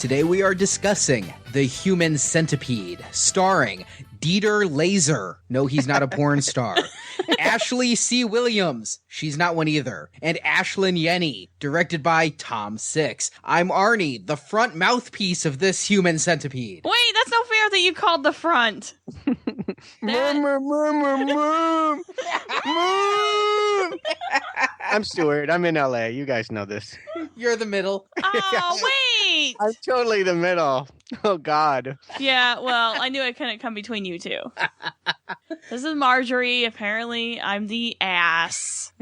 Today we are discussing The Human Centipede, starring Dieter Laser. No, he's not a porn star. Ashley C. Williams. She's not one either. And Ashlyn Yenny, directed by Tom Six. I'm Arnie, the front mouthpiece of this Human Centipede. Wait, that's no fair that you called the front. I'm Stuart. I'm in LA. You guys know this. You're the middle. Oh, wait. I'm totally the middle. Oh, God. Yeah, well, I knew I couldn't come between you two. This is Marjorie. Apparently, I'm the ass.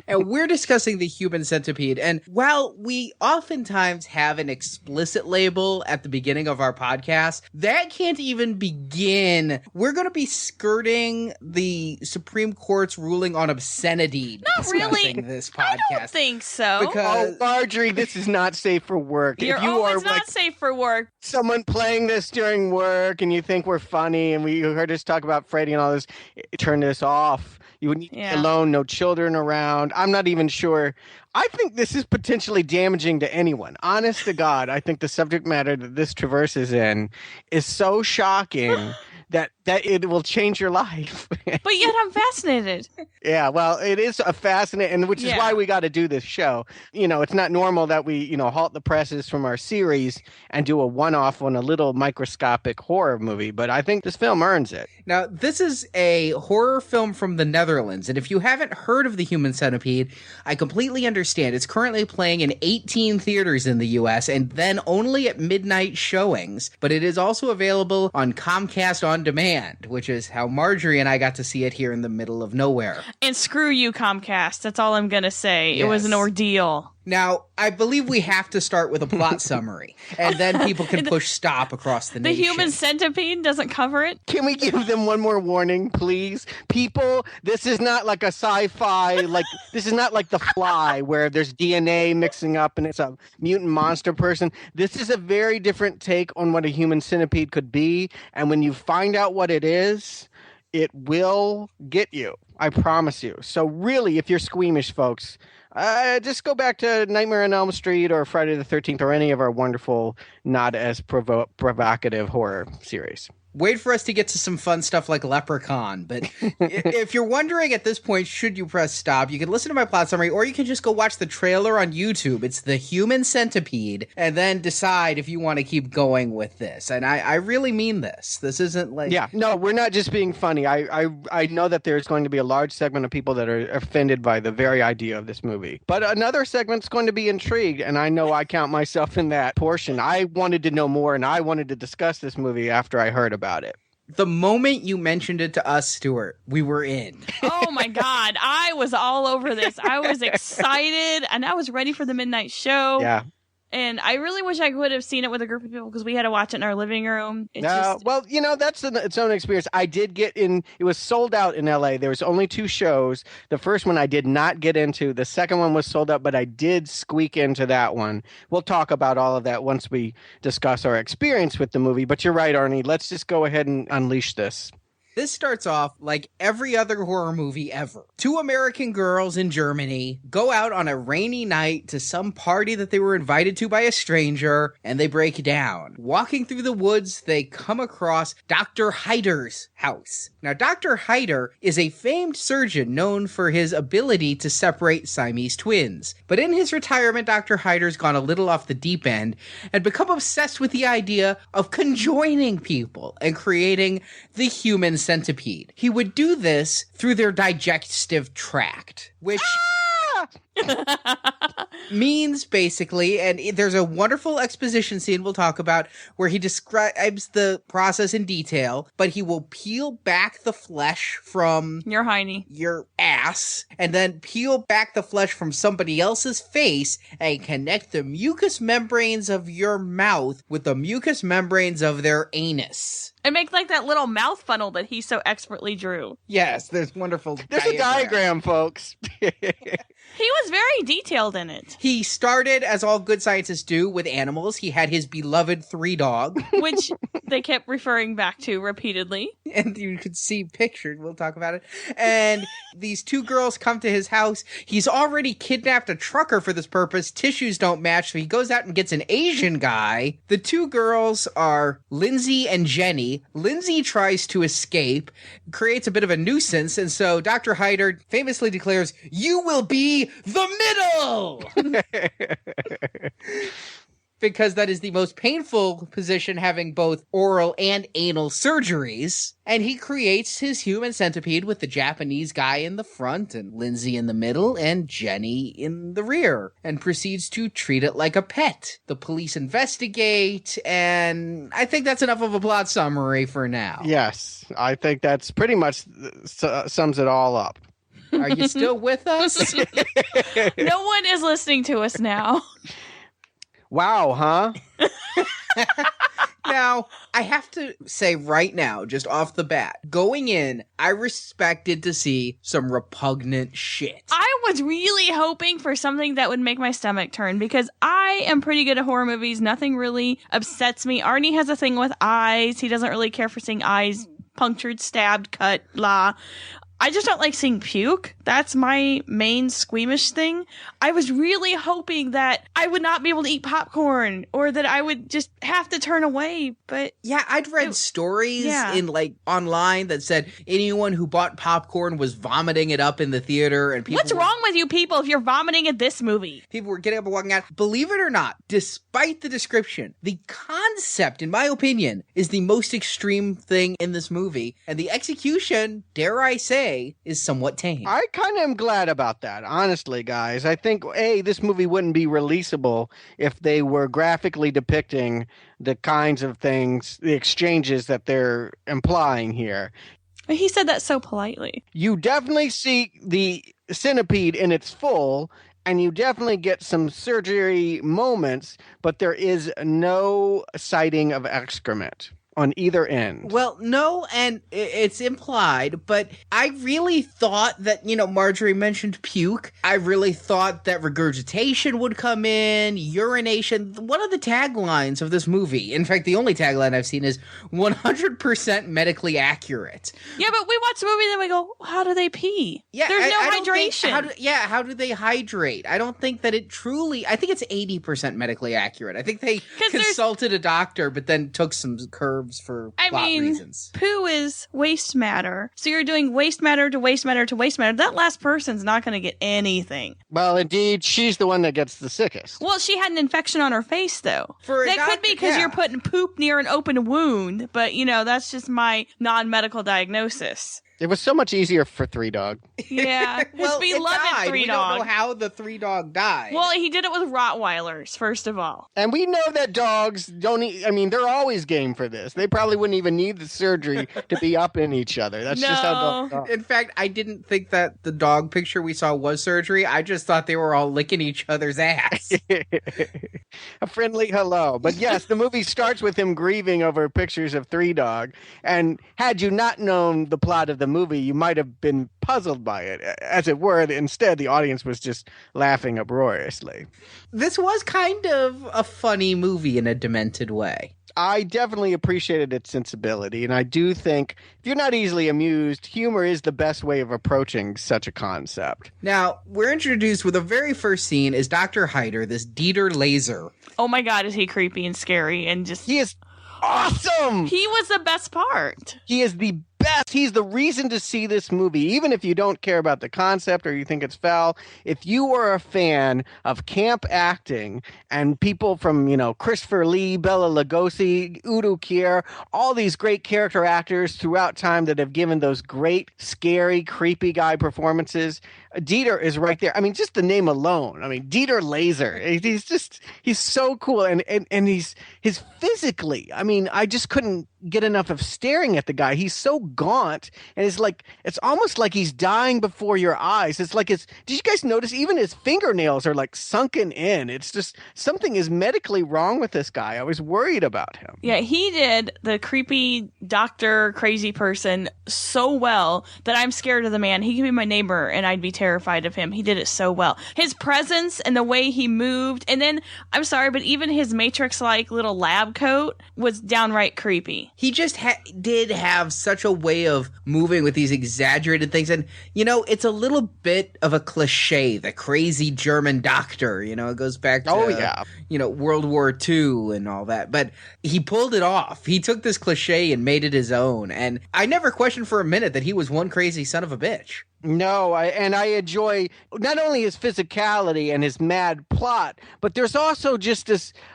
And we're discussing The Human Centipede. And while we oftentimes have an explicit label at the beginning of our podcast, that can't even begin. We're going to be skirting the Supreme Court's ruling on obscenity. Not really. This podcast. I don't think so. Because Marjorie, this is not safe for work. You're if you always are not safe for work. Someone playing this during work and you think we're funny and you heard us talk about Freddie and all this, turn this off. You would need to be alone, no children around. I'm not even sure. I think this is potentially damaging to anyone. Honest to God, I think the subject matter that this traverses in is so shocking that it will change your life. But yet I'm fascinated. Yeah, well, it is a fascinating, which is why we got to do this show. You know, it's not normal that we, halt the presses from our series and do a one-off on a little microscopic horror movie, but I think this film earns it. Now, this is a horror film from the Netherlands, and if you haven't heard of The Human Centipede, I completely understand. It's currently playing in 18 theaters in the U.S., and then only at midnight showings, but it is also available on Comcast On Demand, which is how Marjorie and I got to see it here in the middle of nowhere. And screw you, Comcast. That's all I'm going to say. Yes. It was an ordeal. Now, I believe we have to start with a plot summary, and then people can push stop across the nation. The Human Centipede doesn't cover it? Can we give them one more warning, please? People, this is not like a sci-fi, this is not like The Fly, where there's DNA mixing up and it's a mutant monster person. This is a very different take on what a human centipede could be, and when you find out what it is, it will get you. I promise you. So really, if you're squeamish, folks, just go back to Nightmare on Elm Street or Friday the 13th or any of our wonderful, not as provocative horror series. Wait for us to get to some fun stuff like Leprechaun, but if you're wondering at this point, should you press stop, you can listen to my plot summary, or you can just go watch the trailer on YouTube. It's The Human Centipede, and then decide if you want to keep going with this. And I really mean this. This isn't like... Yeah, no, we're not just being funny. I know that there's going to be a large segment of people that are offended by the very idea of this movie. But another segment's going to be intrigued, and I know I count myself in that portion. I wanted to know more, and I wanted to discuss this movie after I heard about it. The moment you mentioned it to us, Stuart, we were in. Oh my God. I was all over this. I was excited and I was ready for the midnight show. Yeah. And I really wish I could have seen it with a group of people because we had to watch it in our living room. Well, that's its own experience. I did get in. It was sold out in LA. There was only 2 shows. The first one I did not get into. The second one was sold out, but I did squeak into that one. We'll talk about all of that once we discuss our experience with the movie. But you're right, Arnie. Let's just go ahead and unleash this. This starts off like every other horror movie ever. 2 American girls in Germany go out on a rainy night to some party that they were invited to by a stranger, and they break down. Walking through the woods, they come across Dr. Hyder's house. Now, Dr. Hyder is a famed surgeon known for his ability to separate Siamese twins. But in his retirement, Dr. Hyder's gone a little off the deep end and become obsessed with the idea of conjoining people and creating the Human Centipede. He would do this through their digestive tract, which means basically, and there's a wonderful exposition scene we'll talk about where he describes the process in detail, but he will peel back the flesh from your hiney, your ass, and then peel back the flesh from somebody else's face and connect the mucous membranes of your mouth with the mucous membranes of their anus. And make like that little mouth funnel that he so expertly drew. Yes, there's wonderful There's a diagram, folks. He was very detailed in it. He started, as all good scientists do, with animals. He had his beloved 3-dog. Which they kept referring back to repeatedly. And you could see pictures. We'll talk about it. And these 2 girls come to his house. He's already kidnapped a trucker for this purpose. Tissues don't match, so he goes out and gets an Asian guy. The 2 girls are Lindsay and Jenny. Lindsay tries to escape, creates a bit of a nuisance, and so Dr. Hyder famously declares, "You will be the middle!" Because that is the most painful position, having both oral and anal surgeries. And he creates his human centipede with the Japanese guy in the front and Lindsay in the middle and Jenny in the rear, and proceeds to treat it like a pet. The police investigate, and I think that's enough of a plot summary for now. Yes, I think that's pretty much sums it all up. Are you still with us? No one is listening to us now. Wow, huh? Now, I have to say right now, just off the bat, going in, I respected to see some repugnant shit. I was really hoping for something that would make my stomach turn, because I am pretty good at horror movies. Nothing really upsets me. Arnie has a thing with eyes. He doesn't really care for seeing eyes punctured, stabbed, cut, blah. I just don't like seeing puke. That's my main squeamish thing. I was really hoping that I would not be able to eat popcorn, or that I would just have to turn away, but... Yeah, I'd read stories in, like, online that said anyone who bought popcorn was vomiting it up in the theater, and people... What's wrong with you people if you're vomiting at this movie? People were getting up and walking out. Believe it or not, despite the description, the concept, in my opinion, is the most extreme thing in this movie, and the execution, dare I say, is somewhat tame. I kind of am glad about that, honestly, guys. I think, this movie wouldn't be releasable if they were graphically depicting the kinds of things, the exchanges that they're implying here. He said that so politely. You definitely see the centipede in its full, and you definitely get some surgery moments, but there is no sighting of excrement on either end. Well, no, and it's implied, but I really thought that, Marjorie mentioned puke. I really thought that regurgitation would come in, urination. One of the taglines of this movie, in fact, the only tagline I've seen is 100% medically accurate. Yeah, but we watch the movie and we go, how do they pee? Yeah, There's no I don't think- hydration. how do they hydrate? I don't think that it truly, I think it's 80% medically accurate. I think they consulted a doctor, but then took some curves for plot reasons. Poo is waste matter. So you're doing waste matter to waste matter to waste matter. That last person's not going to get anything. Well, indeed, she's the one that gets the sickest. Well, she had an infection on her face, though. That could be because you're putting poop near an open wound, but, that's just my non-medical diagnosis. It was so much easier for 3-Dog. Yeah. Well, his beloved it died. 3-dog. We don't know how the 3-dog died. Well, he did it with Rottweilers, first of all. And we know that dogs don't they're always game for this. They probably wouldn't even need the surgery to be up in each other. That's just how dogs are. In fact, I didn't think that the dog picture we saw was surgery. I just thought they were all licking each other's ass. A friendly hello. But yes, the movie starts with him grieving over pictures of 3-Dog. And had you not known the plot of the movie, you might have been puzzled by it. As it were, instead, the audience was just laughing uproariously. This was kind of a funny movie in a demented way. I definitely appreciated its sensibility, and I do think if you're not easily amused, humor is the best way of approaching such a concept. Now, we're introduced with the very first scene is Dr. Hyder, this Dieter Laser. Oh my god, is he creepy and scary and just... He is awesome! He was the best part. He is the best. He's the reason to see this movie, even if you don't care about the concept or you think it's foul. If you are a fan of camp acting and people from, Christopher Lee, Bela Lugosi, Udo Kier, all these great character actors throughout time that have given those great, scary, creepy guy performances, Dieter is right there. Just the name alone. Dieter Laser. He's so cool. And he's physically, I just couldn't get enough of staring at the guy. He's so gaunt, and it's almost like he's dying before your eyes. Did you guys notice even his fingernails are like sunken in? It's just something is medically wrong with this guy. I was worried about him. Yeah, he did the creepy doctor crazy person so well that I'm scared of the man. He could be my neighbor and I'd be terrified of him. He did it so well. His presence and the way he moved, and then, I'm sorry, but even his Matrix-like little lab coat was downright creepy. He just did have such a way of moving with these exaggerated things. And, it's a little bit of a cliche, the crazy German doctor. It goes back to, World War II and all that. But he pulled it off. He took this cliche and made it his own. And I never questioned for a minute that he was one crazy son of a bitch. No, I enjoy not only his physicality and his mad plot, but there's also just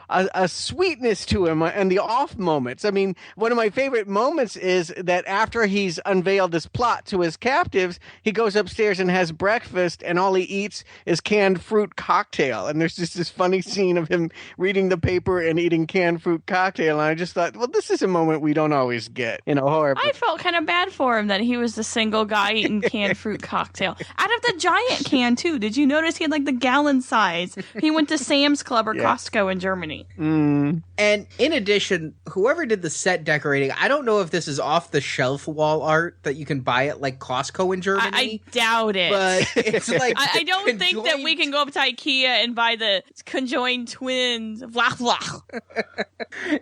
a sweetness to him and the off moments. I mean, one of my favorite moments is that after he's unveiled this plot to his captives, he goes upstairs and has breakfast, and all he eats is canned fruit cocktail. And there's just this funny scene of him reading the paper and eating canned fruit cocktail. And I just thought, well, this is a moment we don't always get in a horror. I felt kind of bad for him that he was the single guy eating canned fruit cocktail out of the giant can too. Did you notice he had like the gallon size? He went to Sam's Club or Costco in Germany. Mm. And in addition, whoever did the set decorating, I don't know if this is off the shelf wall art that you can buy at like Costco in Germany. I doubt it. But it's like I don't think that we can go up to IKEA and buy the conjoined twins. Blah blah.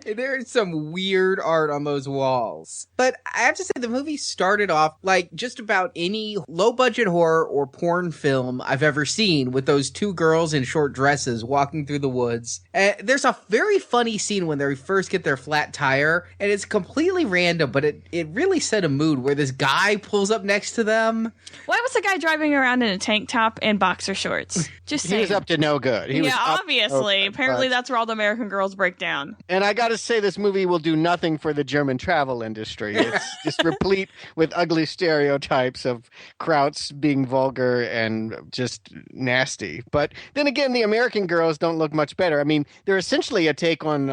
There's some weird art on those walls. But I have to say, the movie started off like just about any low-budget horror or porn film I've ever seen, with those two girls in short dresses walking through the woods. There's a very funny scene when they first get their flat tire, and it's completely random, but it really set a mood where this guy pulls up next to them. Why was the guy driving around in a tank top and boxer shorts? Just saying. He was up to no good. Obviously. Apparently that's where all the American girls break down. And I gotta say, this movie will do nothing for the German travel industry. It's just replete with ugly stereotypes of Krauts being vulgar and just nasty. But then again, the American girls don't look much better. I mean, they're essentially a take on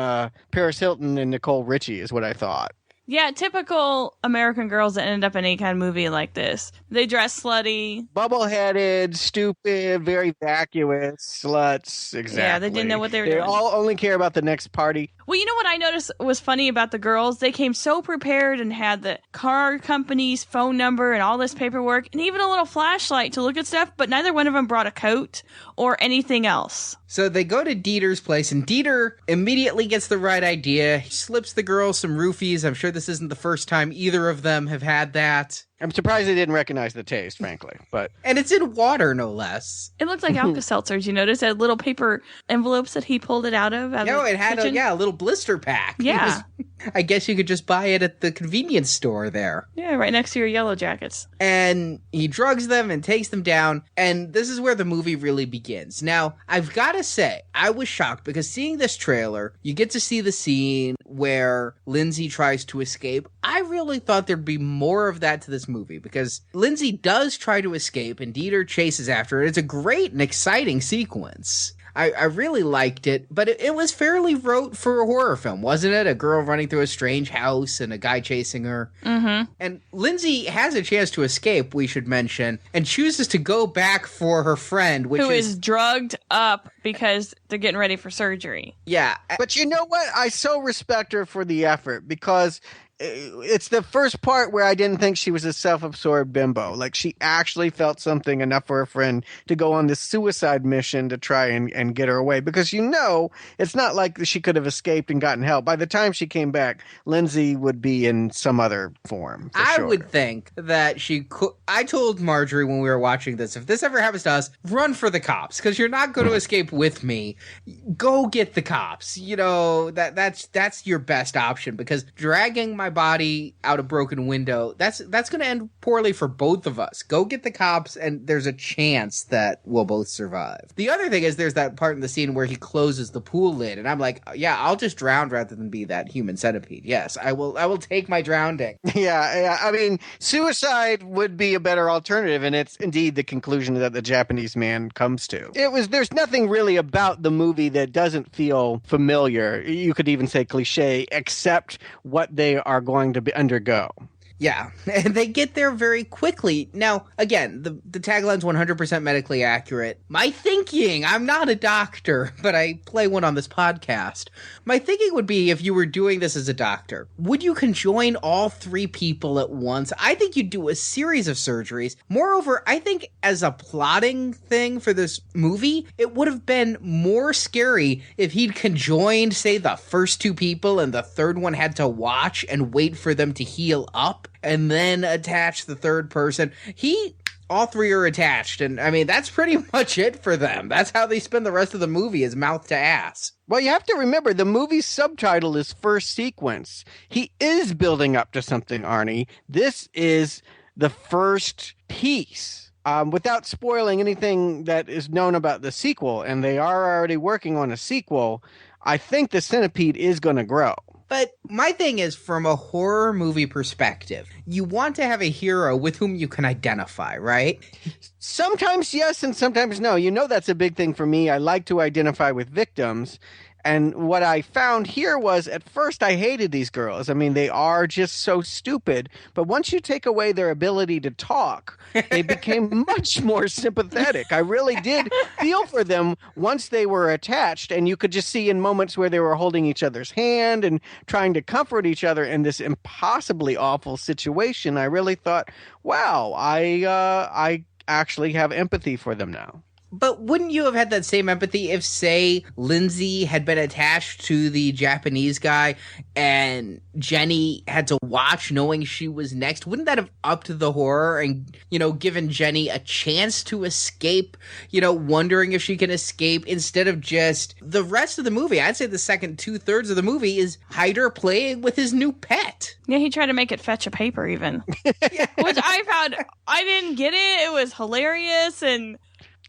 Paris Hilton and Nicole Richie is what I thought. Yeah, typical American girls that end up in any kind of movie like this. They dress slutty. Bubble-headed, stupid, very vacuous, sluts, exactly. Yeah, they didn't know what they were doing. They all only care about the next party. Well, you know what I noticed was funny about the girls? They came so prepared and had the car company's phone number and all this paperwork and even a little flashlight to look at stuff, but neither one of them brought a coat or anything else. So they go to Dieter's place, and Dieter immediately gets the right idea. He slips the girls some roofies. I'm sure this isn't the first time either of them have had that. I'm surprised they didn't recognize the taste, frankly. And it's in water, no less. It looked like Alka-Seltzer. You notice? It had little paper envelopes that he pulled it out of. No, it had a little blister pack. Yeah. I guess you could just buy it at the convenience store there. Yeah, right next to your Yellow Jackets. And he drugs them and takes them down, and this is where the movie really begins. Now, I've got to say, I was shocked because seeing this trailer, you get to see the scene where Lindsay tries to escape. I really thought there'd be more of that to this movie because Lindsay does try to escape and Dieter chases after her. It's a great and exciting sequence. I really liked it, but it was fairly rote for a horror film, wasn't it? A girl running through a strange house and a guy chasing her. Mm-hmm. And Lindsay has a chance to escape, we should mention, and chooses to go back for her friend, who is drugged up because they're getting ready for surgery. Yeah. But you know what? I so respect her for the effort because it's the first part where I didn't think she was a self-absorbed bimbo. Like, she actually felt something enough for her friend to go on this suicide mission to try and get her away. Because, it's not like she could have escaped and gotten help. By the time she came back, Lindsay would be in some other form. I would think that she could. I told Marjorie when we were watching this, if this ever happens to us, run for the cops. Because you're not going to escape with me. Go get the cops. That's your best option. Because dragging my body out a broken window, that's going to end poorly for both of us. Go get the cops, and there's a chance that we'll both survive. The other thing is there's that part in the scene where he closes the pool lid, and I'm like, yeah, I'll just drown rather than be that human centipede. Yes, I will take my drowning. Yeah. I mean, suicide would be a better alternative, and it's indeed the conclusion that the Japanese man comes to. There's nothing really about the movie that doesn't feel familiar. You could even say cliche, except what they are are going to undergo. Yeah, and they get there very quickly. Now, again, the tagline's 100% medically accurate. My thinking, I'm not a doctor, but I play one on this podcast. My thinking would be, if you were doing this as a doctor, would you conjoin all three people at once? I think you'd do a series of surgeries. Moreover, I think as a plotting thing for this movie, it would have been more scary if he'd conjoined, say, the first two people and the third one had to watch and wait for them to heal up, and then attach the third person. All three are attached, and I mean, that's pretty much it for them. That's how they spend the rest of the movie, is mouth to ass. Well, you have to remember, the movie's subtitle is First Sequence. He is building up to something, Arnie. This is the first piece. Without spoiling anything that is known about the sequel, and they are already working on a sequel, I think the Centipede is going to grow. But my thing is, from a horror movie perspective, you want to have a hero with whom you can identify, right? Sometimes yes, and sometimes no. You know, that's a big thing for me. I like to identify with victims. And what I found here was, at first, I hated these girls. I mean, they are just so stupid. But once you take away their ability to talk, they became much more sympathetic. I really did feel for them once they were attached. And you could just see in moments where they were holding each other's hand and trying to comfort each other in this impossibly awful situation. I really thought, wow, I actually have empathy for them now. But wouldn't you have had that same empathy if, say, Lindsay had been attached to the Japanese guy and Jenny had to watch knowing she was next? Wouldn't that have upped the horror and, given Jenny a chance to escape, wondering if she can escape, instead of just the rest of the movie? I'd say the second 2/3 of the movie is Hyder playing with his new pet. Yeah, he tried to make it fetch a paper even. Which I found, I didn't get it. It was hilarious, and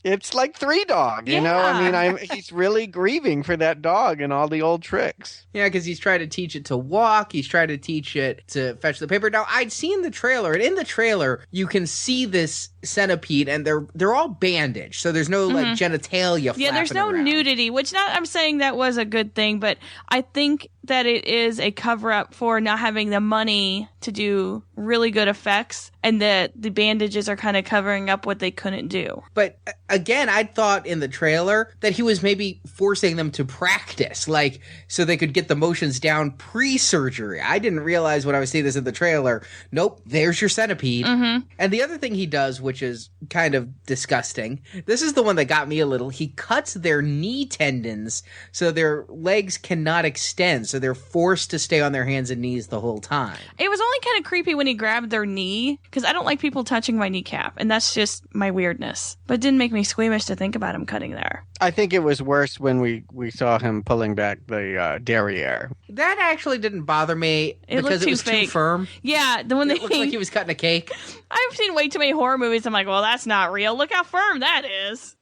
it's like Three Dog, you know? I mean, he's really grieving for that dog and all the old tricks. Yeah, because he's trying to teach it to walk. He's trying to teach it to fetch the paper. Now, I'd seen the trailer, and in the trailer, you can see this centipede, and they're all bandaged, so there's no like genitalia flapping. Yeah, there's no around. nudity, which I'm saying that was a good thing, but I think that it is a cover-up for not having the money to do really good effects, and that the bandages are kind of covering up what they couldn't do. But again, I thought in the trailer that he was maybe forcing them to practice, like, so they could get the motions down pre-surgery. I didn't realize when I was seeing this in the trailer, nope, there's your centipede. Mm-hmm. And the other thing he does, which is kind of disgusting, this is the one that got me a little, he cuts their knee tendons so their legs cannot extend, so they're forced to stay on their hands and knees the whole time. It was only kind of creepy when he grabbed their knee, because I don't like people touching my kneecap, and that's just my weirdness. But it didn't make me squeamish to think about him cutting there. I think it was worse when we saw him pulling back the derriere. That actually didn't bother me because it was too firm. Yeah, the one that it looked like he was cutting a cake. I've seen way too many horror movies. I'm like, well, that's not real. Look how firm that is.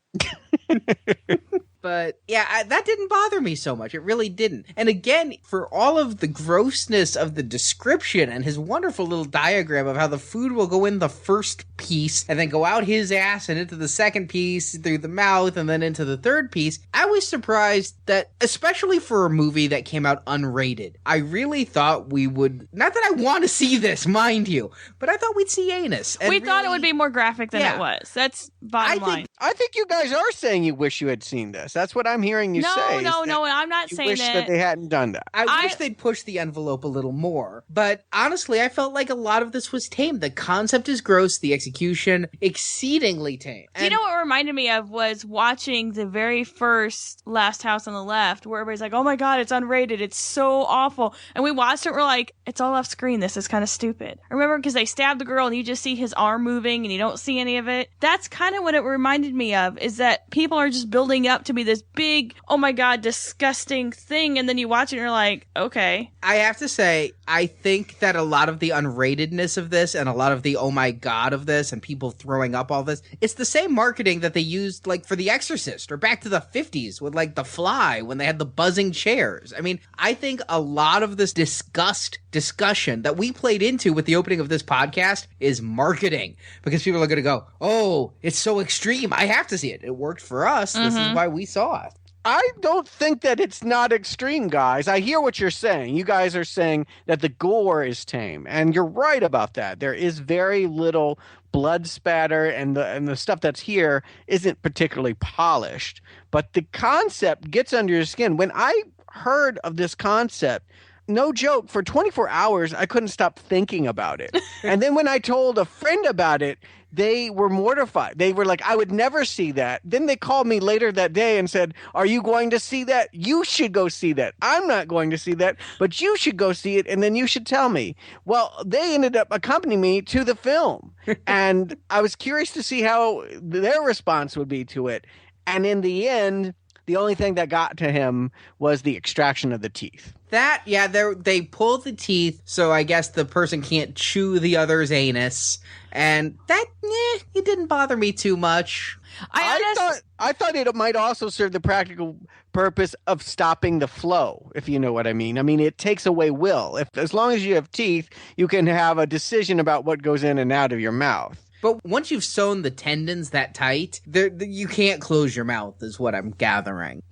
But yeah, that didn't bother me so much. It really didn't. And again, for all of the grossness of the description and his wonderful little diagram of how the food will go in the first piece and then go out his ass and into the second piece through the mouth and then into the third piece, I was surprised that, especially for a movie that came out unrated, I really thought we would, not that I want to see this, mind you, but I thought we'd see anus. We thought it would be more graphic than it was. That's bottom line. I think you guys are saying you wish you had seen this. That's what I'm hearing you say. No, I'm not saying wish that they hadn't done that. I wish they'd pushed the envelope a little more. But honestly, I felt like a lot of this was tame. The concept is gross. The execution, exceedingly tame. Do you know what reminded me of was watching the very first Last House on the Left, where everybody's like, oh my God, it's unrated. It's so awful. And we watched it. We're like, it's all off screen. This is kind of stupid. Remember, because they stabbed the girl and you just see his arm moving and you don't see any of it. That's kind of what it reminded me of, is that people are just building up to be this big, oh my God, disgusting thing, and then you watch it and you're like, okay. I have to say, I think that a lot of the unratedness of this and a lot of the oh my God of this and people throwing up all this, it's the same marketing that they used like for The Exorcist or back to the 50s with like The Fly when they had the buzzing chairs. I mean, I think a lot of this discussion that we played into with the opening of this podcast is marketing, because people are going to go, oh, it's so extreme, I have to see it. It worked for us. This is why we saw it. I don't think that it's not extreme, guys. I hear what you're saying. You guys are saying that the gore is tame, and you're right about that. There is very little blood spatter, and the stuff that's here isn't particularly polished. But the concept gets under your skin. When I heard of this concept, no joke, for 24 hours, I couldn't stop thinking about it. And then when I told a friend about it, they were mortified. They were like, I would never see that. Then they called me later that day and said, are you going to see that? You should go see that. I'm not going to see that, but you should go see it, and then you should tell me. Well, they ended up accompanying me to the film, and I was curious to see how their response would be to it. And in the end, the only thing that got to him was the extraction of the teeth. That, yeah, they pull the teeth, so I guess the person can't chew the other's anus. And that, it didn't bother me too much. I thought it might also serve the practical purpose of stopping the flow, if you know what I mean. I mean, it takes away will. As long as you have teeth, you can have a decision about what goes in and out of your mouth. But once you've sewn the tendons that tight, you can't close your mouth, is what I'm gathering.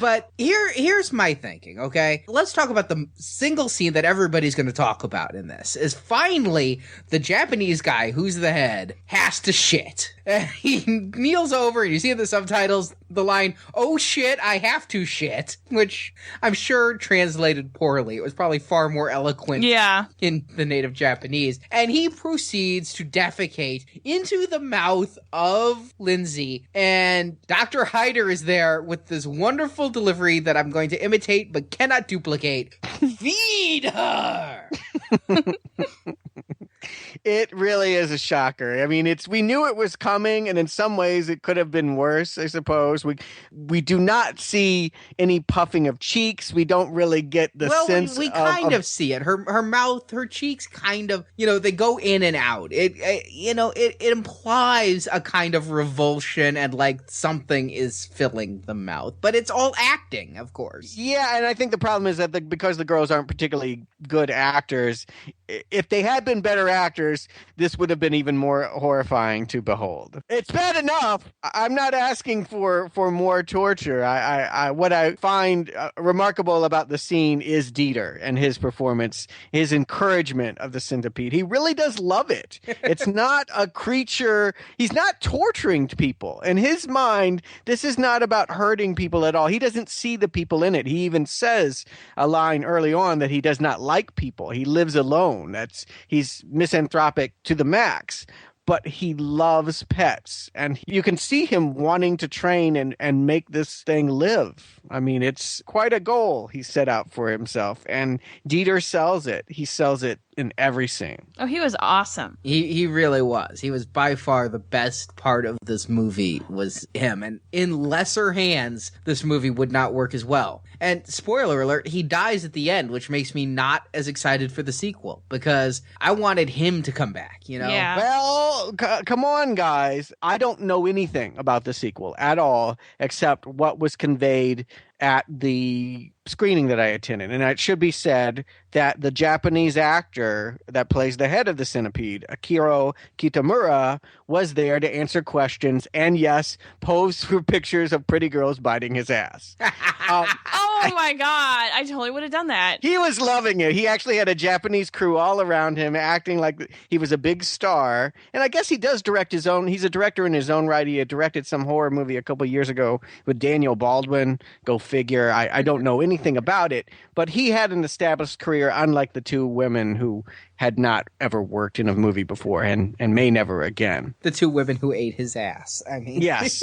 But here's my thinking, okay? Let's talk about the single scene that everybody's going to talk about in this, is finally the Japanese guy, who's the head, has to shit. He kneels over, and you see in the subtitles the line, "Oh shit, I have to shit," which I'm sure translated poorly. It was probably far more eloquent in the native Japanese. And he proceeds to defecate into the mouth of Lindsay. And Dr. Hyder is there with this wonderful delivery that I'm going to imitate but cannot duplicate. Feed her! It really is a shocker. I mean, we knew it was coming, and in some ways it could have been worse, I suppose. We do not see any puffing of cheeks. We don't really get the sense we kind of see it. Her mouth, her cheeks kind of, they go in and out. It implies a kind of revulsion and like something is filling the mouth. But it's all acting, of course. Yeah, and I think the problem is that because the girls aren't particularly good actors, if they had been better actors, this would have been even more horrifying to behold. It's bad enough. I'm not asking for more torture. What I find remarkable about the scene is Dieter and his performance, his encouragement of the centipede. He really does love it. It's not a creature. He's not torturing people. In his mind, this is not about hurting people at all. He doesn't see the people in it. He even says a line early on that he does not like people. He lives alone. He's misanthropic to the max, but he loves pets, and you can see him wanting to train and make this thing live. I mean, it's quite a goal he set out for himself, and Dieter sells it. He sells it in every scene. Oh, he was awesome. He really was. He was by far the best part of this movie was him. And in lesser hands, this movie would not work as well. And spoiler alert, he dies at the end, which makes me not as excited for the sequel because I wanted him to come back, Yeah. Well, come on, guys. I don't know anything about the sequel at all, except what was conveyed at the screening that I attended. And it should be said that the Japanese actor that plays the head of the centipede, Akira Kitamura, was there to answer questions and, yes, pose for pictures of pretty girls biting his ass. Oh my God. I totally would have done that. He was loving it. He actually had a Japanese crew all around him acting like he was a big star. And I guess he does direct his own. He's a director in his own right. He had directed some horror movie a couple years ago with Daniel Baldwin. Go figure. I don't know anything about it. But he had an established career, unlike the two women who had not ever worked in a movie before and may never again. The two women who ate his ass. I mean. Yes.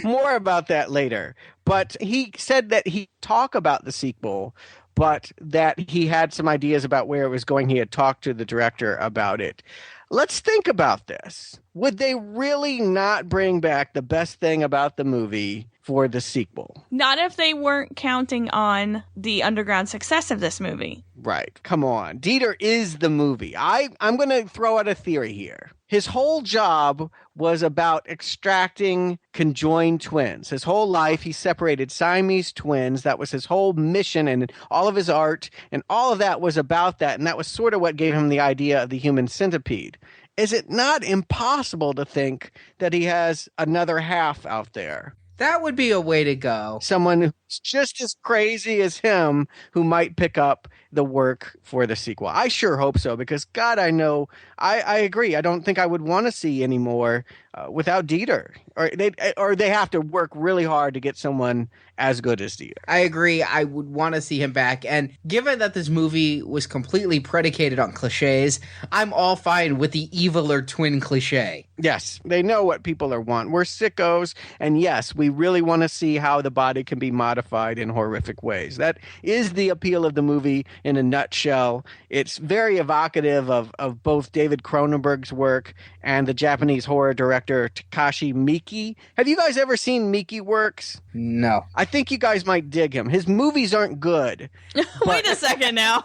More about that later. But he said that he'd talk about the sequel, but that he had some ideas about where it was going. He had talked to the director about it. Let's think about this. Would they really not bring back the best thing about the movie for the sequel? Not if they weren't counting on the underground success of this movie. Right. Come on. Dieter is the movie. I'm going to throw out a theory here. His whole job was about extracting conjoined twins. His whole life, he separated Siamese twins. That was his whole mission, and all of his art, and all of that was about that. And that was sort of what gave him the idea of the human centipede. Is it not impossible to think that he has another half out there? That would be a way to go. Someone who's just as crazy as him who might pick up the work for the sequel. I sure hope so, because God, I know, I agree. I don't think I would want to see any more without Dieter. Or they have to work really hard to get someone as good as Dieter. I agree. I would want to see him back. And given that this movie was completely predicated on cliches, I'm all fine with the eviler twin cliche. Yes, they know what people are want. We're sickos, and yes, we really want to see how the body can be modified in horrific ways. That is the appeal of the movie in a nutshell. It's very evocative of both David Cronenberg's work and the Japanese horror director Takashi Miike. Have you guys ever seen Miike works? No. I think you guys might dig him. His movies aren't good. Wait a second now.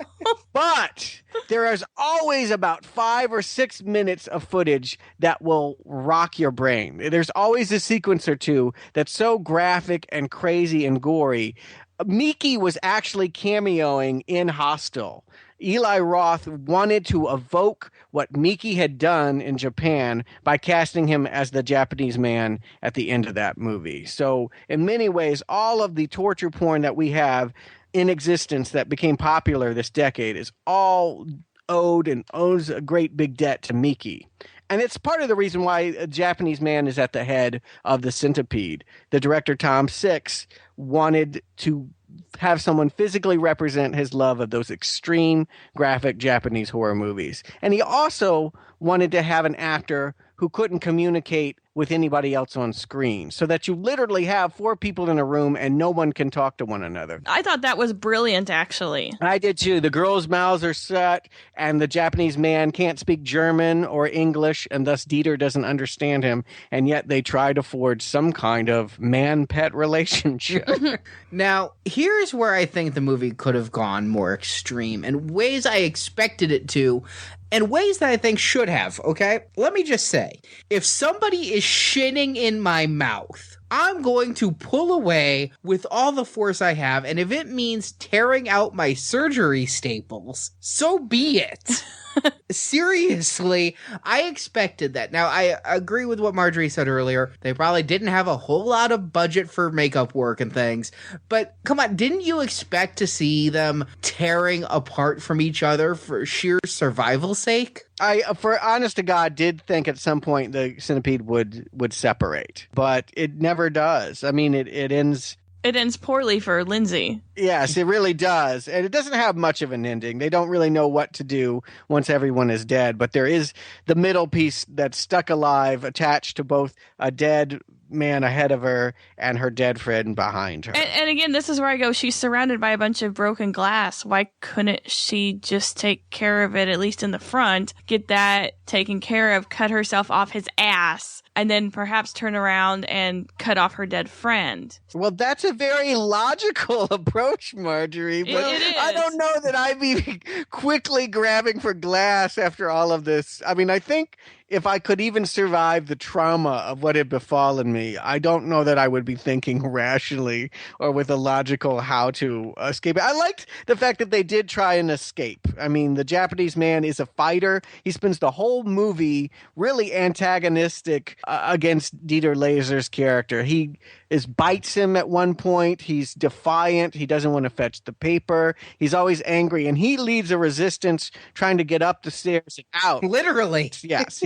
But there is always about 5 or 6 minutes of footage that will rock your brain. There's always a sequence or two that's so graphic and crazy and gory. Miike was actually cameoing in Hostel. Eli Roth wanted to evoke what Miike had done in Japan by casting him as the Japanese man at the end of that movie. So in many ways, all of the torture porn that we have in existence that became popular this decade is all owed and owes a great big debt to Miike. And it's part of the reason why a Japanese man is at the head of the Centipede. The director, Tom Six, wanted to have someone physically represent his love of those extreme graphic Japanese horror movies. And he also wanted to have an actor who couldn't communicate with anybody else on screen, so that you literally have 4 people in a room and no one can talk to one another. I thought that was brilliant, actually. I did too. The girls' mouths are shut, and the Japanese man can't speak German or English, and thus Dieter doesn't understand him, and yet they try to forge some kind of man-pet relationship. Now, here's where I think the movie could have gone more extreme, in ways I expected it to, and ways that I think should have, okay? Let me just say, if somebody is shitting in my mouth, I'm going to pull away with all the force I have, and if it means tearing out my surgery staples, so be it. Seriously, I expected that. Now, I agree with what Marjorie said earlier. They probably didn't have a whole lot of budget for makeup work and things. But come on, didn't you expect to see them tearing apart from each other for sheer survival's sake? I, for honest to God, did think at some point the centipede would separate, but it never does. I mean, it ends... It ends poorly for Lindsay. Yes, it really does. And it doesn't have much of an ending. They don't really know what to do once everyone is dead. But there is the middle piece that's stuck alive, attached to both a dead man ahead of her and her dead friend behind her. And again, this is where I go, she's surrounded by a bunch of broken glass. Why couldn't she just take care of it, at least in the front, get that taken care of, cut herself off his ass, and then perhaps turn around and cut off her dead friend? Well, that's a very logical approach, Marjorie. But It is. I don't know that I'd be quickly grabbing for glass after all of this. I mean, I think if I could even survive the trauma of what had befallen me, I don't know that I would be thinking rationally or with a logical how to escape it. I liked the fact that they did try and escape. I mean, the Japanese man is a fighter. He spends the whole movie really antagonistic against Dieter Laser's character. He bites him at one point. He's defiant. He doesn't want to fetch the paper. He's always angry, and he leads a resistance trying to get up the stairs and out. Literally. Yes,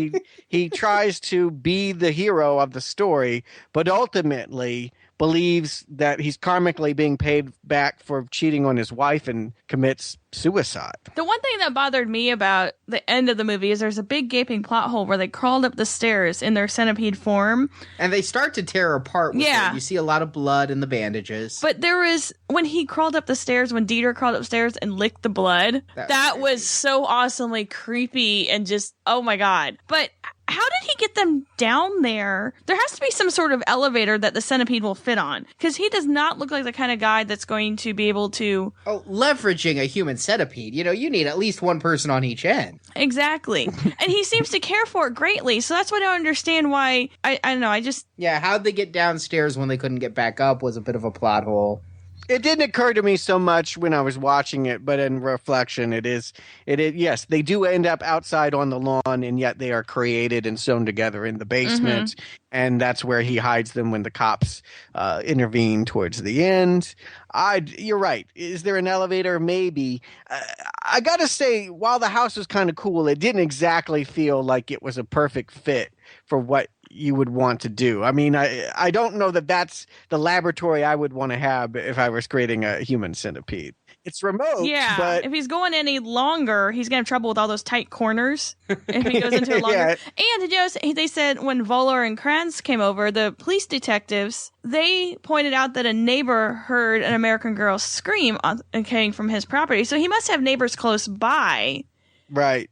he tries to be the hero of the story, but ultimately believes that he's karmically being paid back for cheating on his wife and commits suicide. The one thing that bothered me about the end of the movie is there's a big gaping plot hole where they crawled up the stairs in their centipede form. And they start to tear apart with it. You see a lot of blood in the bandages. But there was, when he crawled up the stairs, when Dieter crawled upstairs and licked the blood, that was so awesomely creepy and just, oh my God. But how did he get them down there? There has to be some sort of elevator that the centipede will fit on, because he does not look like the kind of guy that's going to be able to... Oh, leveraging a human centipede. You know, you need at least one person on each end. Exactly. And he seems to care for it greatly, so that's why I don't understand why... I don't know, I just... Yeah, how'd they get downstairs when they couldn't get back up was a bit of a plot hole. It didn't occur to me so much when I was watching it, but in reflection, it is, yes, they do end up outside on the lawn, and yet they are created and sewn together in the basement. And that's where he hides them when the cops intervene towards the end. You're right. Is there an elevator? Maybe. I got to say, while the house was kind of cool, it didn't exactly feel like it was a perfect fit for what you would want to do. I mean, I don't know that that's the laboratory I would want to have if I was creating a human centipede. It's remote, yeah, but if he's going any longer, he's going to have trouble with all those tight corners if he goes into a longer. Yeah. And did you know, they said when Voller and Kranz came over, the police detectives, they pointed out that a neighbor heard an American girl scream coming from his property. So he must have neighbors close by. Right.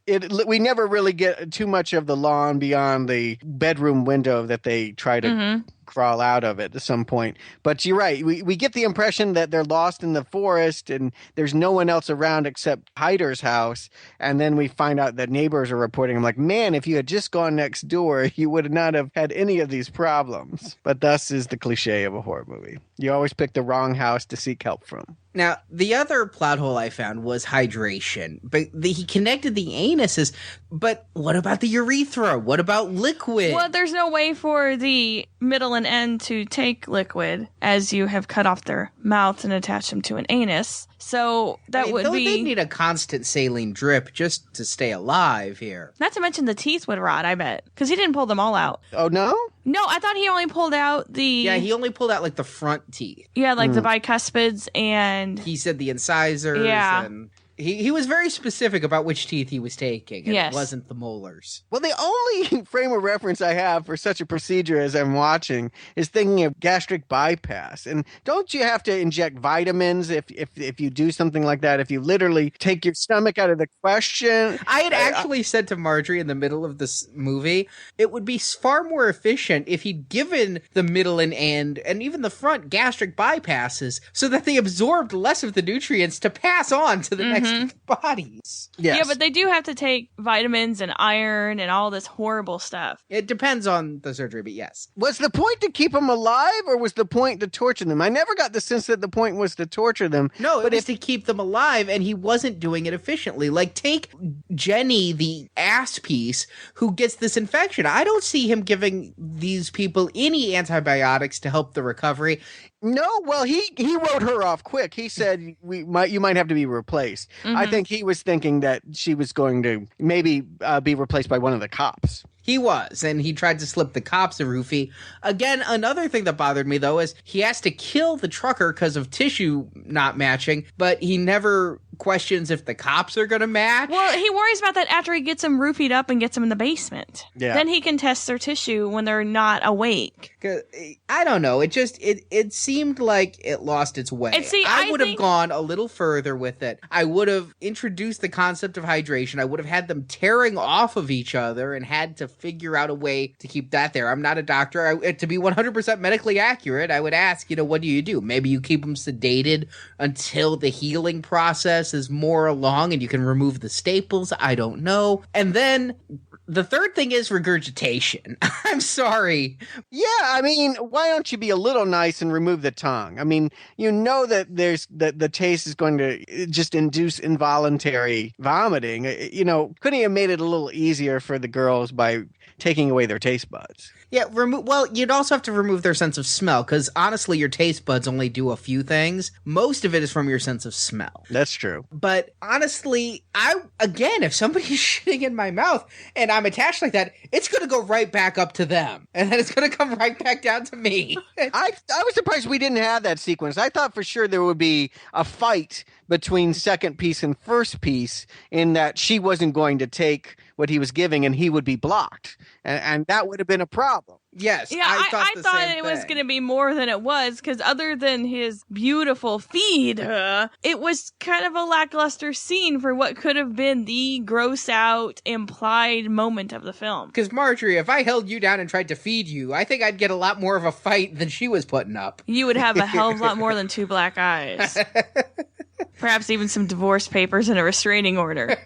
We never really get too much of the lawn beyond the bedroom window that they try to crawl out of it at some point. But you're right. We get the impression that they're lost in the forest and there's no one else around except Hyder's house. And then we find out that neighbors are reporting. I'm like, man, if you had just gone next door, you would not have had any of these problems. But thus is the cliche of a horror movie. You always pick the wrong house to seek help from. Now, the other plot hole I found was hydration. But he connected the anuses. But what about the urethra? What about liquid? Well, there's no way for the middle and end to take liquid, as you have cut off their mouths and attached them to an anus. So that would be... They'd need a constant saline drip just to stay alive here. Not to mention the teeth would rot, I bet. Because he didn't pull them all out. Oh, no? No, I thought he only pulled out the... Yeah, he only pulled out, like, the front teeth. Yeah, like the bicuspids and... He said the incisors. Yeah. And he was very specific about which teeth he was taking. And Yes. It wasn't the molars. Well, the only frame of reference I have for such a procedure as I'm watching is thinking of gastric bypass. And don't you have to inject vitamins if you do something like that? If you literally take your stomach out of the question? I had actually said to Marjorie in the middle of this movie, it would be far more efficient if he'd given the middle and end and even the front gastric bypasses so that they absorbed less of the nutrients to pass on to the next bodies. Yes. Yeah, but they do have to take vitamins and iron and all this horrible stuff. It depends on the surgery, but yes. Was the point to keep them alive or was the point to torture them? I never got the sense that the point was to torture them. No, it but was to keep them alive, and he wasn't doing it efficiently. Like, take Jenny, the ass piece, who gets this infection. I don't see him giving these people any antibiotics to help the recovery. No, well, he wrote her off quick. He said you might have to be replaced. I think he was thinking that she was going to maybe be replaced by one of the cops. He was, and he tried to slip the cops a roofie. Again, another thing that bothered me, though, is he has to kill the trucker because of tissue not matching, but he never questions if the cops are going to match. Well, he worries about that after he gets them roofied up and gets them in the basement. Yeah. Then he can test their tissue when they're not awake. I don't know. It seemed like it lost its way. And see, I I would have think- gone a little further with it. I would have introduced the concept of hydration. I would have had them tearing off of each other and had to figure out a way to keep that there. I'm not a doctor. To be 100% medically accurate, I would ask, what do you do? Maybe you keep them sedated until the healing process is more along and you can remove the staples. I don't know. And then the third thing is regurgitation. I'm sorry. Yeah, I mean, why don't you be a little nice and remove the tongue? I mean, that the taste is going to just induce involuntary vomiting. Couldn't you have made it a little easier for the girls by taking away their taste buds? Yeah, well, you'd also have to remove their sense of smell, because honestly, your taste buds only do a few things. Most of it is from your sense of smell. That's true. But honestly, if somebody's shitting in my mouth and I'm attached like that, it's going to go right back up to them. And then it's going to come right back down to me. I was surprised we didn't have that sequence. I thought for sure there would be a fight between second piece and first piece in that she wasn't going to take what he was giving and he would be blocked. And that would have been a problem. Yes, Yeah, I thought it was going to be more than it was, because other than his beautiful feed, it was kind of a lackluster scene for what could have been the gross out implied moment of the film. Because Marjorie, if I held you down and tried to feed you, I think I'd get a lot more of a fight than she was putting up. You would have a hell of a lot more than 2 black eyes. Perhaps even some divorce papers and a restraining order.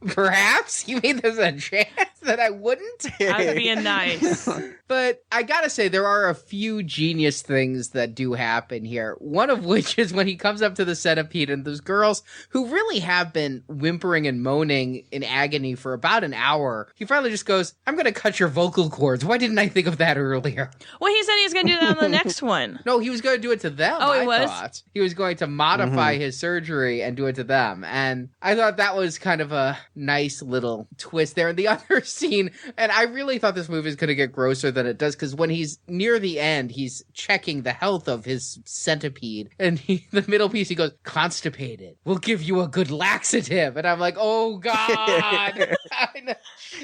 Perhaps? You mean there's a chance that I wouldn't? I was being nice. But I gotta say, there are a few genius things that do happen here. One of which is when he comes up to the centipede and those girls who really have been whimpering and moaning in agony for about an hour, he finally just goes, I'm gonna cut your vocal cords. Why didn't I think of that earlier? Well, he said he was going to do that on the next one. No, he was going to do it to them. Oh, he I was? thought. He was going to modify his surgery and do it to them. And I thought that was kind of a nice little twist there. And the other scene, and I really thought this movie is going to get grosser than it does, because when he's near the end, he's checking the health of his centipede. And the middle piece, he goes, constipated. We'll give you a good laxative. And I'm like, oh, God.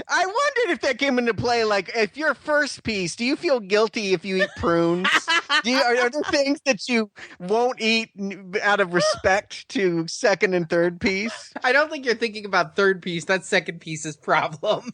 I wondered if that came into play. Like, if your first piece, do you feel guilty if you eat prunes? Are there things that you won't eat out of respect to second and third piece? I don't think you're thinking about third piece. That's second piece's problem.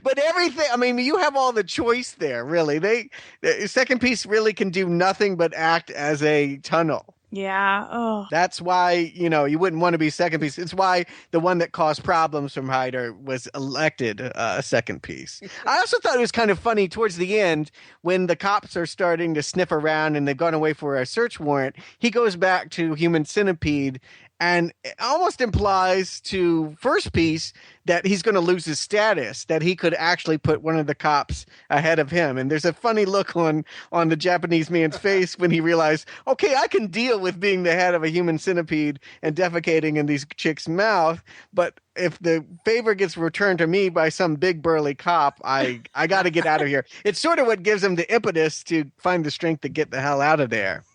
But everything, I mean, you have all the choice there, really. The second piece really can do nothing but act as a tunnel. Yeah. Oh. That's why, you wouldn't want to be second piece. It's why the one that caused problems from Hyder was elected second piece. I also thought it was kind of funny towards the end when the cops are starting to sniff around and they've gone away for a search warrant. He goes back to Human Centipede and it almost implies to first piece that he's going to lose his status, that he could actually put one of the cops ahead of him. And there's a funny look on the Japanese man's face when he realized, okay, I can deal with being the head of a human centipede and defecating in these chicks' mouth. But if the favor gets returned to me by some big burly cop, I got to get out of here. It's sort of what gives him the impetus to find the strength to get the hell out of there.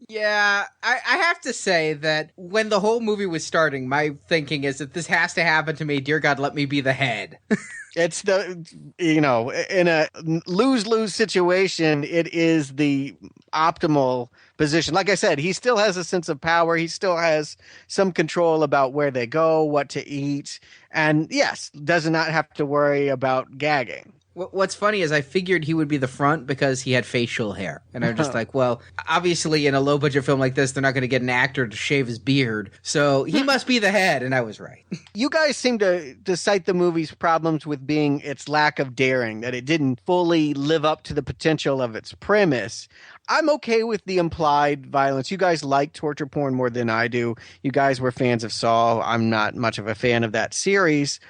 Yeah, I have to say that when the whole movie was starting, my thinking is that this has to happen to me. Dear God, let me be the head. It's in a lose-lose situation, it is the optimal position. Like I said, he still has a sense of power. He still has some control about where they go, what to eat. And yes, does not have to worry about gagging. What's funny is I figured he would be the front because he had facial hair. And I'm just like, well, obviously in a low-budget film like this, they're not going to get an actor to shave his beard. So he must be the head, and I was right. You guys seem to cite the movie's problems with being its lack of daring, that it didn't fully live up to the potential of its premise. I'm okay with the implied violence. You guys like torture porn more than I do. You guys were fans of Saw. I'm not much of a fan of that series.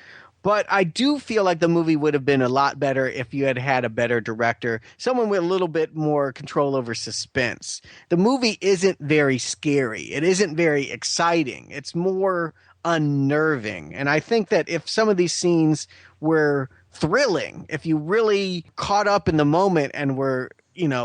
But I do feel like the movie would have been a lot better if you had had a better director, someone with a little bit more control over suspense. The movie isn't very scary. It isn't very exciting. It's more unnerving. And I think that if some of these scenes were thrilling, if you really caught up in the moment and were,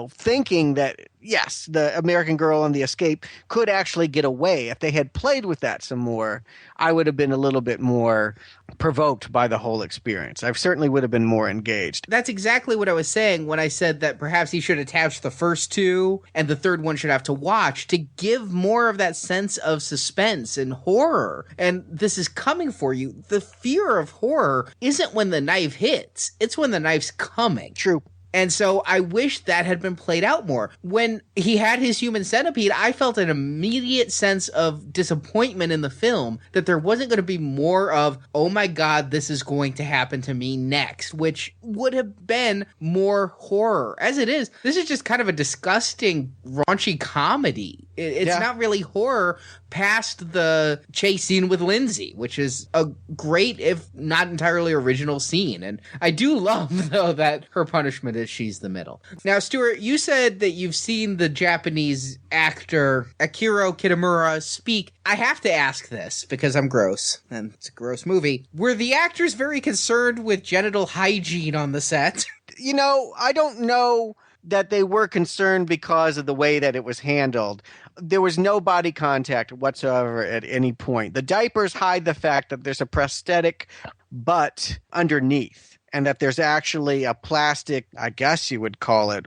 thinking that, yes, the American Girl and the escape could actually get away. If they had played with that some more, I would have been a little bit more provoked by the whole experience. I certainly would have been more engaged. That's exactly what I was saying when I said that perhaps he should attach the first two and the third one should have to watch to give more of that sense of suspense and horror. And this is coming for you. The fear of horror isn't when the knife hits. It's when the knife's coming. True. And so I wish that had been played out more. When he had his human centipede, I felt an immediate sense of disappointment in the film that there wasn't going to be more of, oh my God, this is going to happen to me next, which would have been more horror. As it is, this is just kind of a disgusting, raunchy comedy. It's not really horror past the chase scene with Lindsay, which is a great, if not entirely original scene. And I do love, though, that her punishment is she's the middle. Now, Stuart, you said that you've seen the Japanese actor Akira Kitamura speak. I have to ask this because I'm gross, and it's a gross movie. Were the actors very concerned with genital hygiene on the set? I don't know that they were concerned because of the way that it was handled. There was no body contact whatsoever at any point. The diapers hide the fact that there's a prosthetic butt underneath and that there's actually a plastic, I guess you would call it,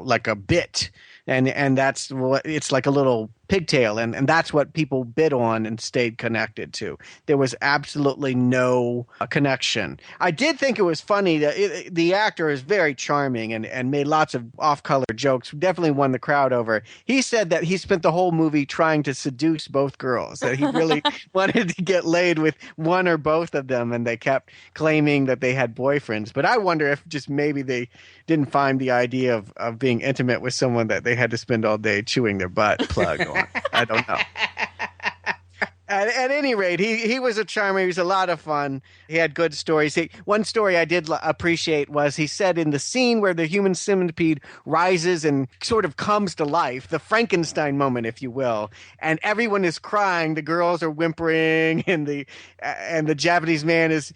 like a bit. And that's what it's like, a little pigtail, and that's what people bid on and stayed connected to. There was absolutely no connection. I did think it was funny that the actor is very charming and made lots of off-color jokes, definitely won the crowd over. He said that he spent the whole movie trying to seduce both girls, that he really wanted to get laid with one or both of them, and they kept claiming that they had boyfriends. But I wonder if just maybe they didn't find the idea of being intimate with someone that they had to spend all day chewing their butt plug on. I don't know. At any rate, he was a charmer. He was a lot of fun. He had good stories. One story I did appreciate was he said in the scene where the human centipede rises and sort of comes to life, the Frankenstein moment, if you will, and everyone is crying. The girls are whimpering, and the Japanese man is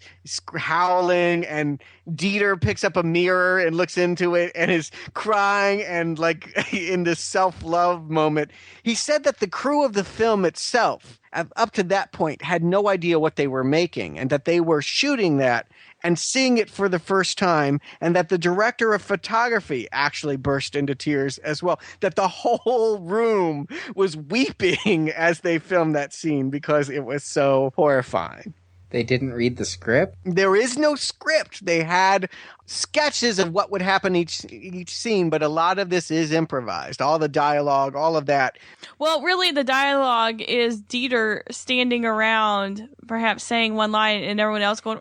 howling, and Dieter picks up a mirror and looks into it and is crying, and like in this self-love moment. He said that the crew of the film itself, up to that point, had no idea what they were making, and that they were shooting that and seeing it for the first time, and that the director of photography actually burst into tears as well, that the whole room was weeping as they filmed that scene because it was so horrifying. They didn't read the script? There is no script. They had sketches of what would happen each scene, but a lot of this is improvised. All the dialogue, all of that. Well, really, the dialogue is Dieter standing around, perhaps saying one line, and everyone else going,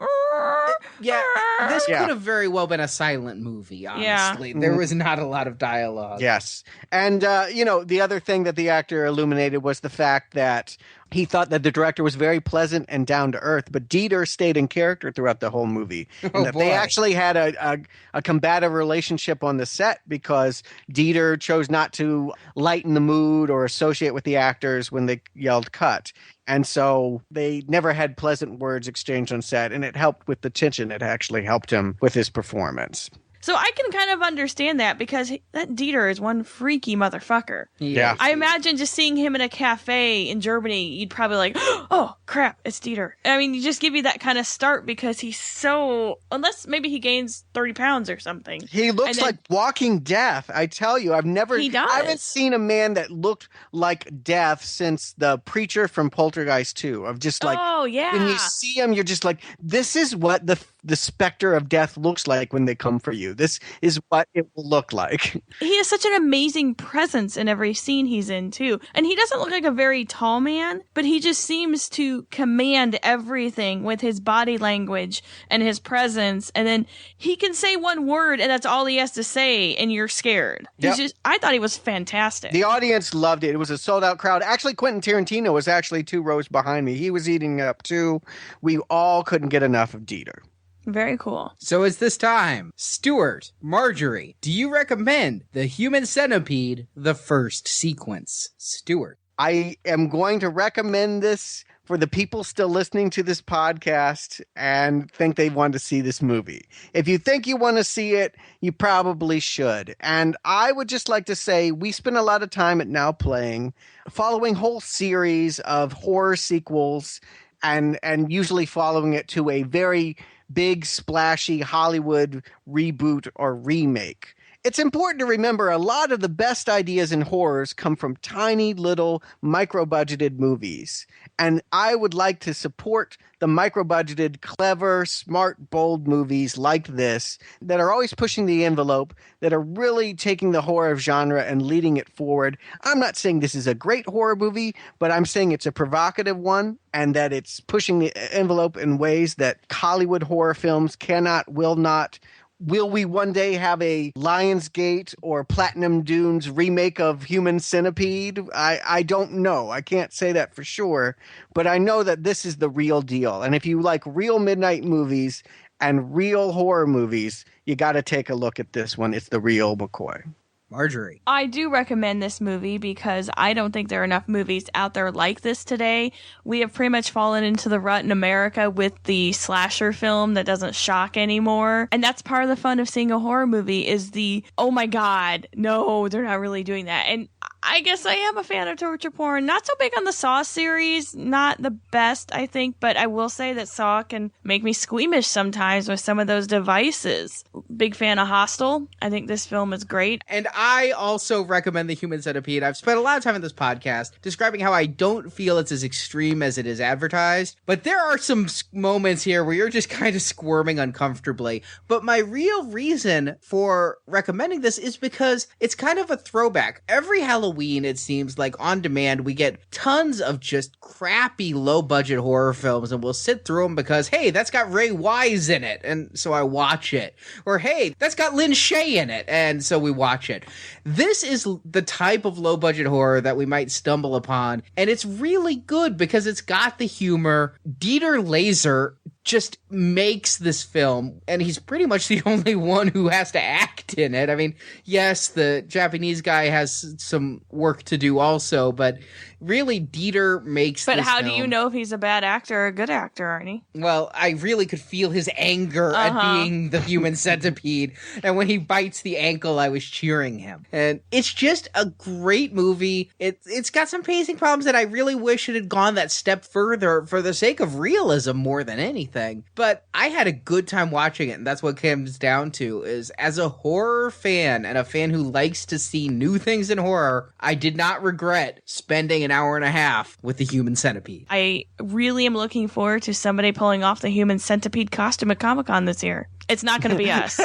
yeah, this could have very well been a silent movie, honestly. Yeah. There was not a lot of dialogue. Yes. And, the other thing that the actor illuminated was the fact that he thought that the director was very pleasant and down to earth, but Dieter stayed in character throughout the whole movie. And they actually had a combative relationship on the set because Dieter chose not to lighten the mood or associate with the actors when they yelled cut. And so they never had pleasant words exchanged on set, and it helped with the tension. It actually helped him with his performance. So I can kind of understand that because that Dieter is one freaky motherfucker. Yeah. I imagine just seeing him in a cafe in Germany, you'd probably like, oh, crap, it's Dieter. I mean, you just give you that kind of start because he's so, unless maybe he gains 30 pounds or something. He looks like walking death. I tell you, He does. I haven't seen a man that looked like death since the preacher from Poltergeist 2, of just like, oh, yeah. When you see him, you're just like, this is what the specter of death looks like when they come for you. This is what it will look like. He has such an amazing presence in every scene he's in, too. And he doesn't look like a very tall man, but he just seems to command everything with his body language and his presence. And then he can say one word, and that's all he has to say, and you're scared. Yep. I thought he was fantastic. The audience loved it. It was a sold-out crowd. Actually, Quentin Tarantino was actually 2 rows behind me. He was eating it up, too. We all couldn't get enough of Dieter. Very cool. So it's this time. Stuart, Marjorie, do you recommend The Human Centipede, the first sequence? Stuart. I am going to recommend this for the people still listening to this podcast and think they want to see this movie. If you think you want to see it, you probably should. And I would just like to say we spend a lot of time at Now Playing following whole series of horror sequels and usually following it to a very big, splashy Hollywood reboot or remake. It's important to remember a lot of the best ideas in horrors come from tiny little micro-budgeted movies. And I would like to support the micro-budgeted, clever, smart, bold movies like this that are always pushing the envelope, that are really taking the horror genre and leading it forward. I'm not saying this is a great horror movie, but I'm saying it's a provocative one and that it's pushing the envelope in ways that Hollywood horror films cannot, will not. Will we one day have a Lionsgate or Platinum Dunes remake of Human Centipede? I don't know. I can't say that for sure, but I know that this is the real deal. And if you like real midnight movies and real horror movies, you got to take a look at this one. It's the real McCoy. Marjorie. I do recommend this movie because I don't think there are enough movies out there like this today. We have pretty much fallen into the rut in America with the slasher film that doesn't shock anymore. And that's part of the fun of seeing a horror movie is the, oh my God, no, they're not really doing that. And I guess I am a fan of torture porn. Not so big on the Saw series. Not the best, I think, but I will say that Saw can make me squeamish sometimes with some of those devices. Big fan of Hostel. I think this film is great. And I also recommend The Human Centipede. I've spent a lot of time in this podcast describing how I don't feel it's as extreme as it is advertised, but there are some moments here where you're just kind of squirming uncomfortably. But my real reason for recommending this is because it's kind of a throwback. Every Halloween, it seems like on demand, we get tons of just crappy low-budget horror films, and we'll sit through them because, hey, that's got Ray Wise in it, and so I watch it. Or, hey, that's got Lynn Shay in it, and so we watch it. This is the type of low-budget horror that we might stumble upon, and it's really good because it's got the humor. Dieter Laser just makes this film, and he's pretty much the only one who has to act in it. I mean, yes, the Japanese guy has some work to do also, but really Dieter makes But this how film. do you know if he's a bad actor or a good actor, Arnie? Well, I really could feel his anger at being the Human Centipede, and when he bites the ankle, I was cheering him. And it's just a great movie. It's got some pacing problems that I really wish it had gone that step further for the sake of realism more than anything. But I had a good time watching it, and that's what it comes down to, is as a horror fan and a fan who likes to see new things in horror, I did not regret spending an hour and a half with the Human Centipede. I really am looking forward to somebody pulling off the Human Centipede costume at Comic-Con this year. It's not going to be us.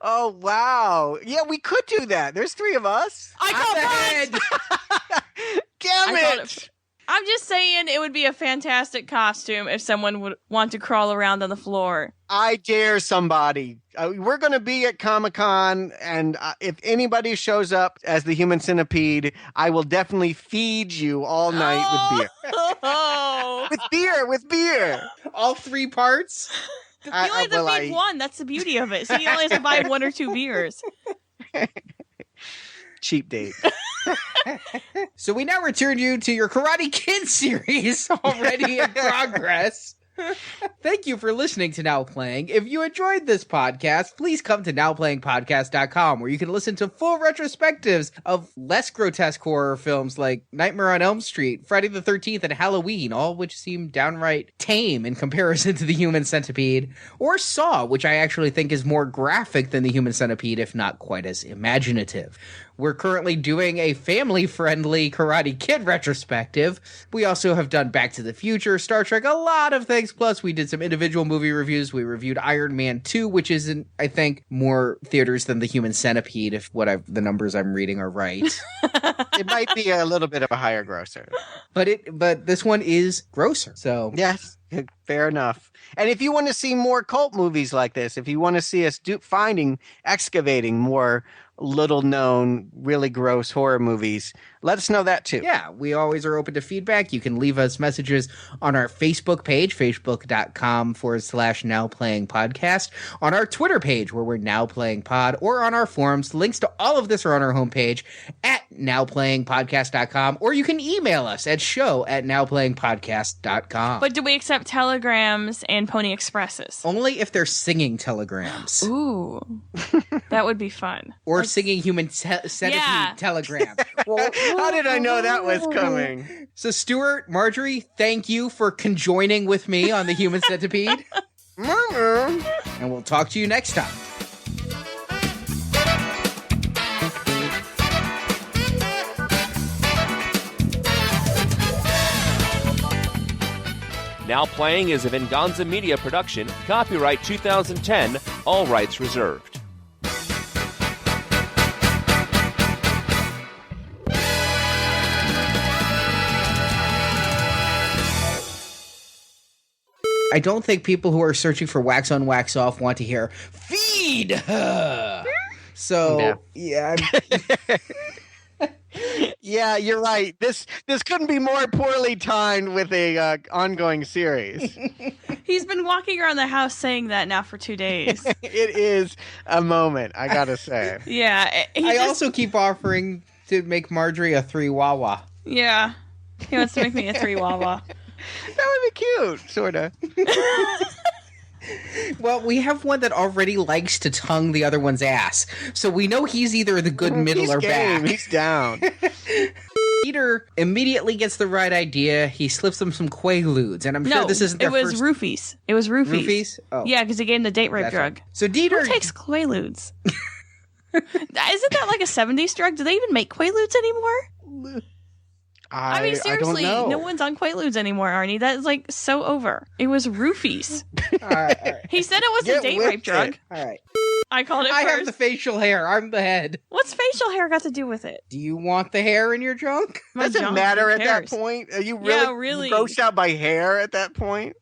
Oh, wow. Yeah, we could do that. There's 3 of us. I call butt! Damn I called it. I'm just saying it would be a fantastic costume if someone would want to crawl around on the floor. I dare somebody. We're going to be at Comic-Con, and if anybody shows up as the Human Centipede, I will definitely feed you all night with beer. With beer. All 3 parts? You only have to feed one. That's the beauty of it. So you only have to buy 1 or 2 beers. Cheap date. So we now return you to your Karate Kid series already in progress. Thank you for listening to Now Playing. If you enjoyed this podcast, please come to nowplayingpodcast.com, where you can listen to full retrospectives of less grotesque horror films like Nightmare on Elm Street, Friday the 13th, and Halloween, all which seem downright tame in comparison to the Human Centipede, or Saw, which I actually think is more graphic than the Human Centipede, if not quite as imaginative. We're currently doing a family-friendly Karate Kid retrospective. We also have done Back to the Future, Star Trek, a lot of things. Plus, we did some individual movie reviews. We reviewed Iron Man 2, which is in, I think, more theaters than the Human Centipede, if the numbers I'm reading are right. It might be a little bit of a higher grosser. But this one is grosser. So yes, fair enough. And if you want to see more cult movies like this, if you want to see us excavating more little-known, really gross horror movies, let us know that too. Yeah, we always are open to feedback. You can leave us messages on our Facebook page, facebook.com/nowplayingpodcast, on our Twitter page, where we're Now Playing Pod, or on our forums. Links to all of this are on our homepage at nowplayingpodcast.com, or you can email us at show@nowplayingpodcast.com. But do we accept telegrams and Pony Expresses? Only if they're singing telegrams. Ooh, that would be fun. Or singing Human Centipede telegrams. How did I know that was coming? So, Stuart, Marjorie, thank you for conjoining with me on the Human Centipede. And we'll talk to you next time. Now Playing is a Venganza Media production. Copyright 2010. All rights reserved. I don't think people who are searching for wax on, wax off want to hear feed her. So, yeah. Yeah, you're right. This couldn't be more poorly timed with a ongoing series. He's been walking around the house saying that now for 2 days. It is a moment, I gotta say. Yeah. I also keep offering to make Marjorie a 3 Wawa. Yeah. He wants to make me a 3 Wawa. That would be cute, sort of. Well, we have one that already likes to tongue the other one's ass, so we know he's either the good middle He's or game. back. He's down. Peter immediately gets the right idea. He slips him some Quaaludes, and I'm sure this isn't their first. first... It was roofies. Roofies? Oh. Yeah, because he gave him the date rape That's drug. right. So Dieter... Who takes Quaaludes? Isn't that like a 70s drug? Do they even make Quaaludes anymore? I mean, seriously, I don't know. no one's on Quaaludes anymore, Arnie. That is like so over. It was roofies. All right. He said it was a Get date with rape drug. it. All right. I called it I first. have the facial hair. I'm the head. What's facial hair got to do with it? Do you want the hair in your junk? My Doesn't junk, matter who at that cares? point. Are you Yeah, really really. grossed out by hair at that point?